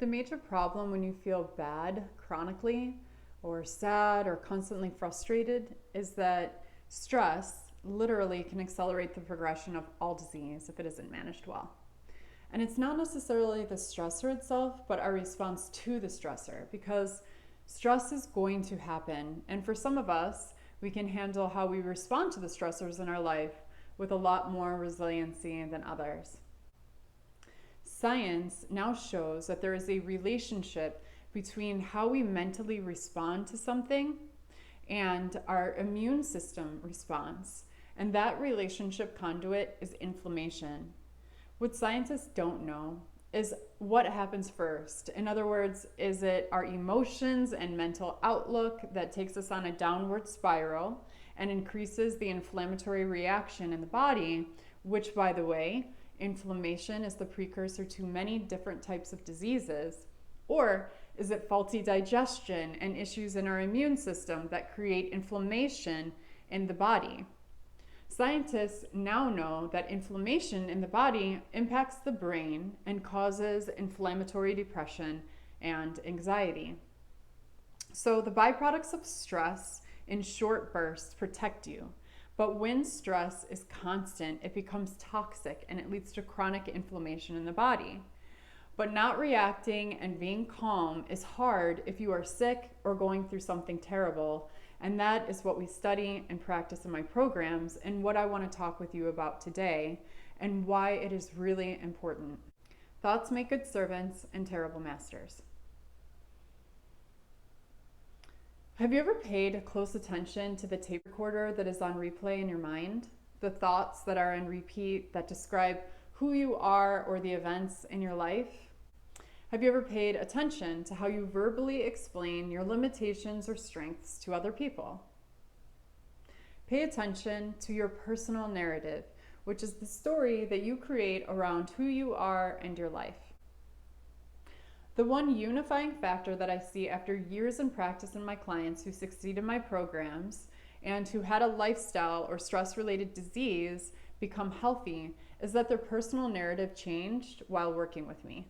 The major problem when you feel bad chronically, or sad, or constantly frustrated is that stress literally can accelerate the progression of all disease if it isn't managed well. And it's not necessarily the stressor itself, but our response to the stressor, because stress is going to happen. And for some of us, we can handle how we respond to the stressors in our life with a lot more resiliency than others. Science now shows that there is a relationship between how we mentally respond to something and our immune system response. And that relationship conduit is inflammation. What scientists don't know is what happens first. In other words, is it our emotions and mental outlook that takes us on a downward spiral and increases the inflammatory reaction in the body, which, by the way, inflammation is the precursor to many different types of diseases? Or is it faulty digestion and issues in our immune system that create inflammation in the body? Scientists now know that inflammation in the body impacts the brain and causes inflammatory depression and anxiety. So the byproducts of stress in short bursts protect you. But when stress is constant, it becomes toxic and it leads to chronic inflammation in the body. But not reacting and being calm is hard if you are sick or going through something terrible. And that is what we study and practice in my programs, and what I want to talk with you about today, and why it is really important. Thoughts make good servants and terrible masters. Have you ever paid close attention to the tape recorder that is on replay in your mind? The thoughts that are on repeat that describe who you are or the events in your life? Have you ever paid attention to how you verbally explain your limitations or strengths to other people? Pay attention to your personal narrative, which is the story that you create around who you are and your life. The one unifying factor that I see after years in practice in my clients who succeed in my programs and who had a lifestyle or stress-related disease become healthy is that their personal narrative changed while working with me.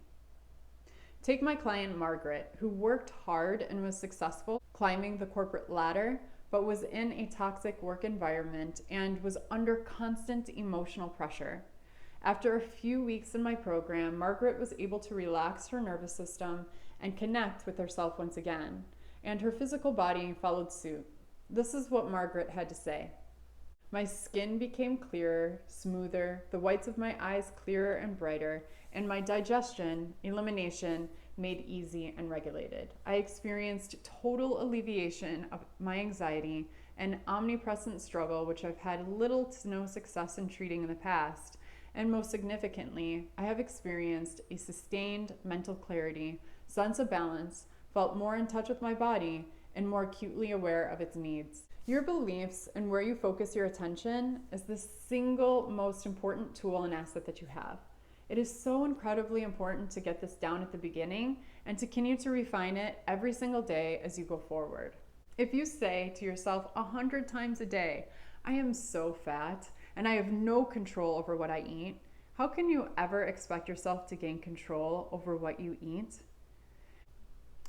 Take my client Margaret, who worked hard and was successful climbing the corporate ladder, but was in a toxic work environment and was under constant emotional pressure. After a few weeks in my program, Margaret was able to relax her nervous system and connect with herself once again, and her physical body followed suit. This is what Margaret had to say. My skin became clearer, smoother, the whites of my eyes clearer and brighter, and my digestion, elimination, made easy and regulated. I experienced total alleviation of my anxiety and omnipresent struggle, which I've had little to no success in treating in the past. And most significantly, I have experienced a sustained mental clarity, sense of balance, felt more in touch with my body, and more acutely aware of its needs. Your beliefs and where you focus your attention is the single most important tool and asset that you have. It is so incredibly important to get this down at the beginning and to continue to refine it every single day as you go forward. If you say to yourself 100 times a day, I am so fat and I have no control over what I eat, how can you ever expect yourself to gain control over what you eat?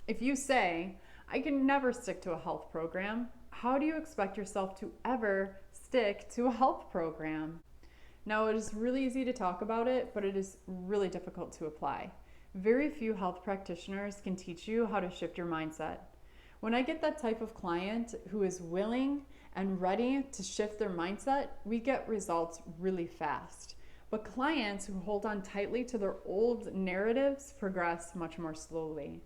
If you say, I can never stick to a health program, how do you expect yourself to ever stick to a health program? Now, it is really easy to talk about it, but it is really difficult to apply. Very few health practitioners can teach you how to shift your mindset. When I get that type of client who is willing and ready to shift their mindset, we get results really fast. But clients who hold on tightly to their old narratives progress much more slowly.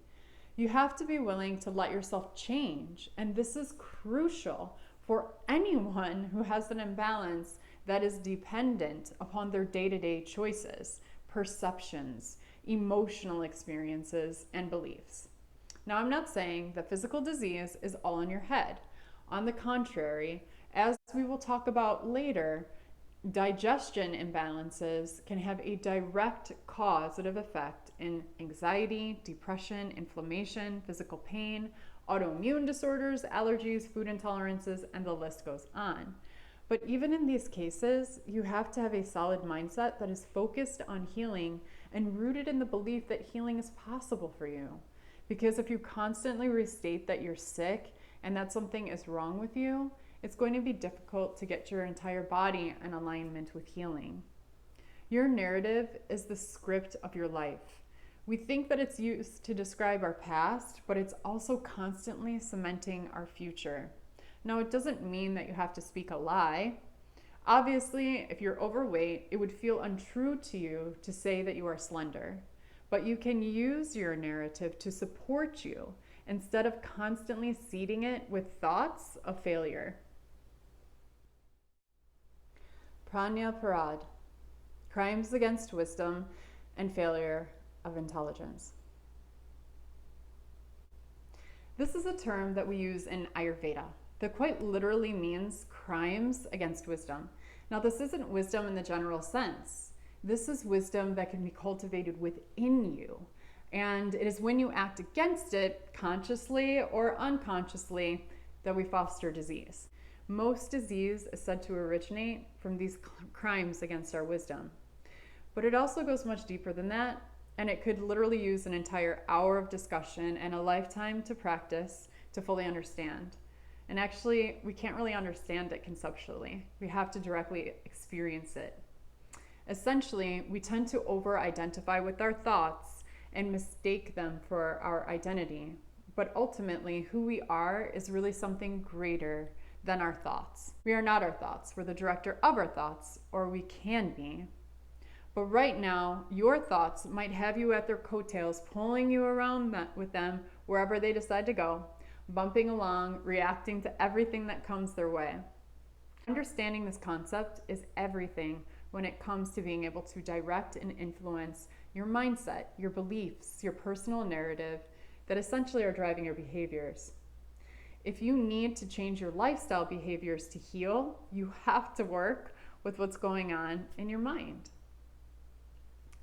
You have to be willing to let yourself change, and this is crucial for anyone who has an imbalance that is dependent upon their day-to-day choices, perceptions, emotional experiences, and beliefs. Now, I'm not saying that physical disease is all in your head. On the contrary, as we will talk about later, digestion imbalances can have a direct causative effect in anxiety, depression, inflammation, physical pain, autoimmune disorders, allergies, food intolerances, and the list goes on. But even in these cases, you have to have a solid mindset that is focused on healing and rooted in the belief that healing is possible for you. Because if you constantly restate that you're sick and that something is wrong with you, it's going to be difficult to get your entire body in alignment with healing. Your narrative is the script of your life. We think that it's used to describe our past, but it's also constantly cementing our future. Now, it doesn't mean that you have to speak a lie. Obviously, if you're overweight, it would feel untrue to you to say that you are slender. But you can use your narrative to support you instead of constantly seeding it with thoughts of failure. Pranya Parad, crimes against wisdom and failure of intelligence. This is a term that we use in Ayurveda that quite literally means crimes against wisdom. Now, this isn't wisdom in the general sense. This is wisdom that can be cultivated within you. And it is when you act against it, consciously or unconsciously, that we foster disease. Most disease is said to originate from these crimes against our wisdom. But it also goes much deeper than that, and it could literally use an entire hour of discussion and a lifetime to practice to fully understand. And actually, we can't really understand it conceptually. We have to directly experience it. Essentially, we tend to over-identify with our thoughts and mistake them for our identity. But ultimately, who we are is really something greater than our thoughts. We are not our thoughts. We're the director of our thoughts, or we can be. But right now, your thoughts might have you at their coattails, pulling you around with them wherever they decide to go, bumping along, reacting to everything that comes their way. Understanding this concept is everything when it comes to being able to direct and influence your mindset, your beliefs, your personal narrative that essentially are driving your behaviors. If you need to change your lifestyle behaviors to heal, you have to work with what's going on in your mind.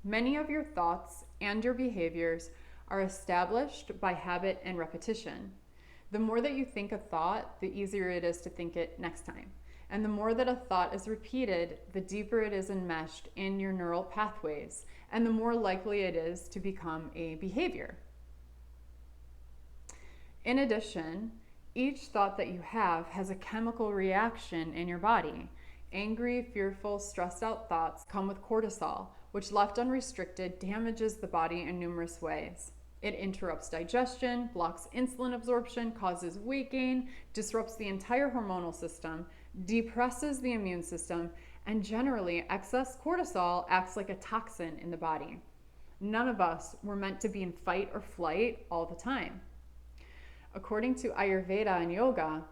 Many of your thoughts and your behaviors are established by habit and repetition. The more that you think a thought, the easier it is to think it next time. And the more that a thought is repeated, the deeper it is enmeshed in your neural pathways, and the more likely it is to become a behavior. In addition, each thought that you have has a chemical reaction in your body. Angry, fearful, stressed out thoughts come with cortisol, which left unrestricted damages the body in numerous ways. It interrupts digestion, blocks insulin absorption, causes weight gain, disrupts the entire hormonal system, depresses the immune system, and generally, excess cortisol acts like a toxin in the body. None of us were meant to be in fight or flight all the time. According to Ayurveda and yoga,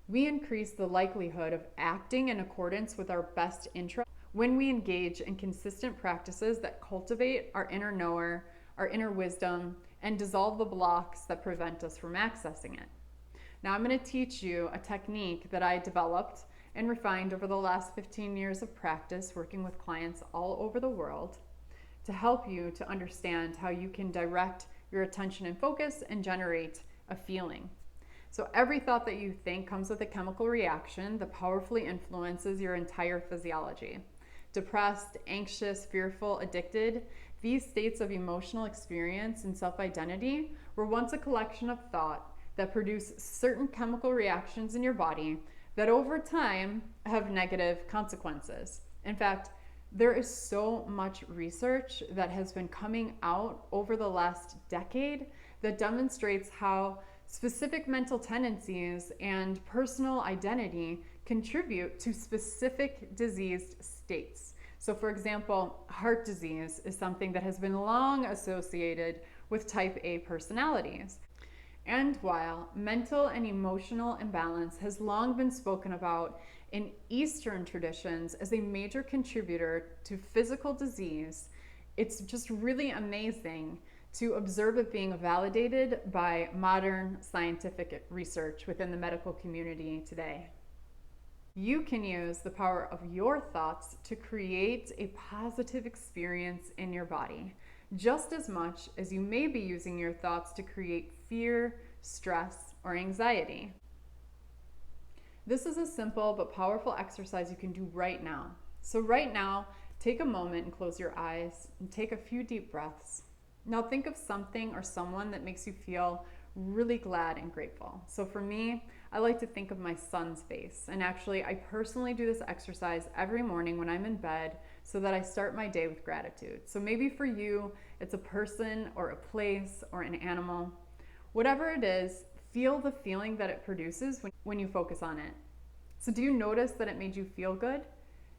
we increase the likelihood of acting in accordance with our best interest when we engage in consistent practices that cultivate our inner knower, our inner wisdom, and dissolve the blocks that prevent us from accessing it. Now, I'm going to teach you a technique that I developed and refined over the last 15 years of practice working with clients all over the world to help you to understand how you can direct your attention and focus and generate a feeling. So every thought that you think comes with a chemical reaction that powerfully influences your entire physiology. Depressed, anxious, fearful, addicted, these states of emotional experience and self-identity were once a collection of thought that produce certain chemical reactions in your body that over time have negative consequences. In fact, there is so much research that has been coming out over the last decade that demonstrates how specific mental tendencies and personal identity contribute to specific diseased states. So for example, heart disease is something that has been long associated with type A personalities. And while mental and emotional imbalance has long been spoken about in Eastern traditions as a major contributor to physical disease, it's just really amazing to observe it being validated by modern scientific research within the medical community today. You can use the power of your thoughts to create a positive experience in your body, just as much as you may be using your thoughts to create fear, stress, or anxiety. This is a simple but powerful exercise you can do right now. So right now, take a moment and close your eyes and take a few deep breaths. Now think of something or someone that makes you feel really glad and grateful. So for me, I like to think of my son's face. And actually, I personally do this exercise every morning when I'm in bed so that I start my day with gratitude. So maybe for you, it's a person or a place or an animal. Whatever it is, feel the feeling that it produces when you focus on it. So do you notice that it made you feel good?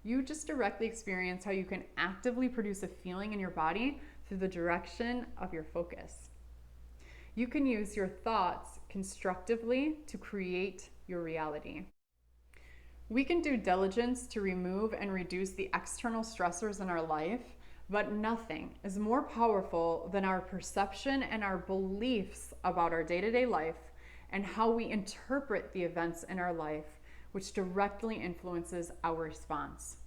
You just directly experience how you can actively produce a feeling in your body through the direction of your focus. You can use your thoughts constructively to create your reality. We can do diligence to remove and reduce the external stressors in our life, but nothing is more powerful than our perception and our beliefs about our day-to-day life and how we interpret the events in our life, which directly influences our response.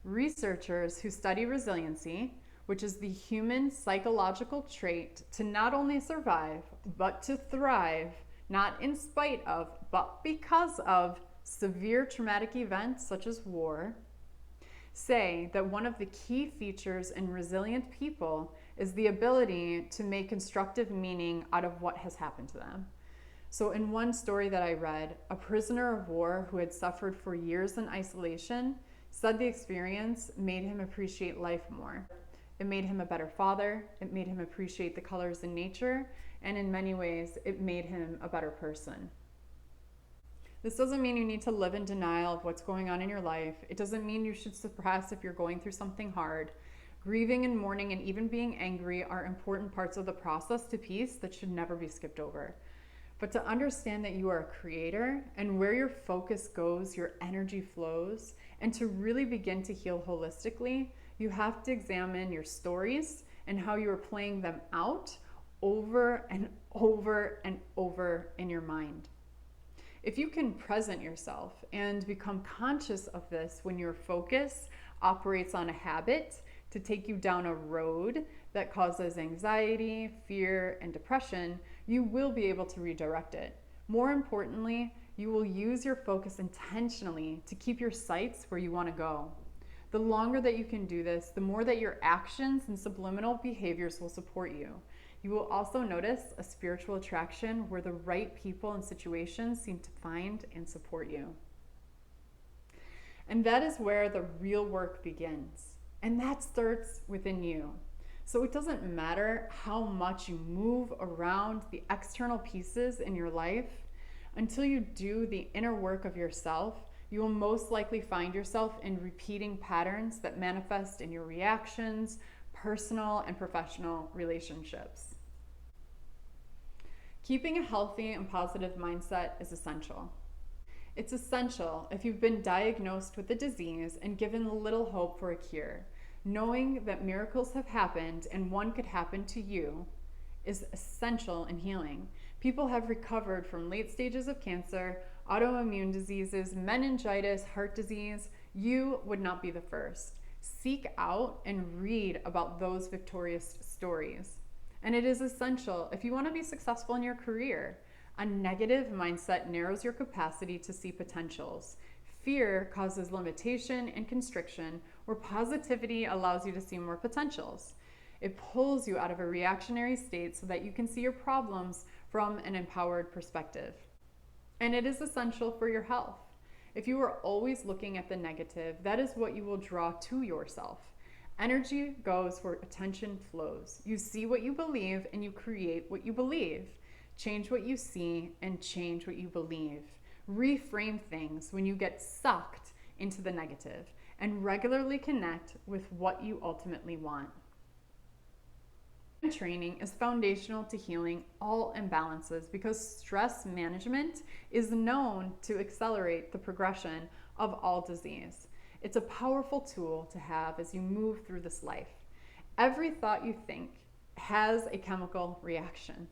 Researchers who study resiliency, which is the human psychological trait to not only survive, but to thrive, not in spite of, but because of severe traumatic events such as war, say that one of the key features in resilient people is the ability to make constructive meaning out of what has happened to them. So in one story that I read, a prisoner of war who had suffered for years in isolation said the experience made him appreciate life more. It made him a better father, it made him appreciate the colors in nature, and in many ways, it made him a better person. This doesn't mean you need to live in denial of what's going on in your life. It doesn't mean you should suppress if you're going through something hard. Grieving and mourning and even being angry are important parts of the process to peace that should never be skipped over. But to understand that you are a creator and where your focus goes, your energy flows, and to really begin to heal holistically, you have to examine your stories and how you are playing them out over and over and over in your mind. If you can present yourself and become conscious of this when your focus operates on a habit to take you down a road that causes anxiety, fear, and depression, you will be able to redirect it. More importantly, you will use your focus intentionally to keep your sights where you want to go. The longer that you can do this, the more that your actions and subliminal behaviors will support you. You will also notice a spiritual attraction where the right people and situations seem to find and support you. And that is where the real work begins. And that starts within you. So it doesn't matter how much you move around the external pieces in your life, until you do the inner work of yourself, you will most likely find yourself in repeating patterns that manifest in your reactions, personal and professional relationships. Keeping a healthy and positive mindset is essential. It's essential if you've been diagnosed with a disease and given little hope for a cure. Knowing that miracles have happened and one could happen to you is essential in healing. People have recovered from late stages of cancer, autoimmune diseases, meningitis, heart disease. You would not be the first. Seek out and read about those victorious stories. And it is essential if you want to be successful in your career. A negative mindset narrows your capacity to see potentials. Fear causes limitation and constriction, where positivity allows you to see more potentials. It pulls you out of a reactionary state so that you can see your problems from an empowered perspective. And it is essential for your health. If you are always looking at the negative, that is what you will draw to yourself. Energy goes where attention flows. You see what you believe and you create what you believe. Change what you see and change what you believe. Reframe things when you get sucked into the negative and regularly connect with what you ultimately want. Training is foundational to healing all imbalances because stress management is known to accelerate the progression of all disease. It's a powerful tool to have as you move through this life. Every thought you think has a chemical reaction.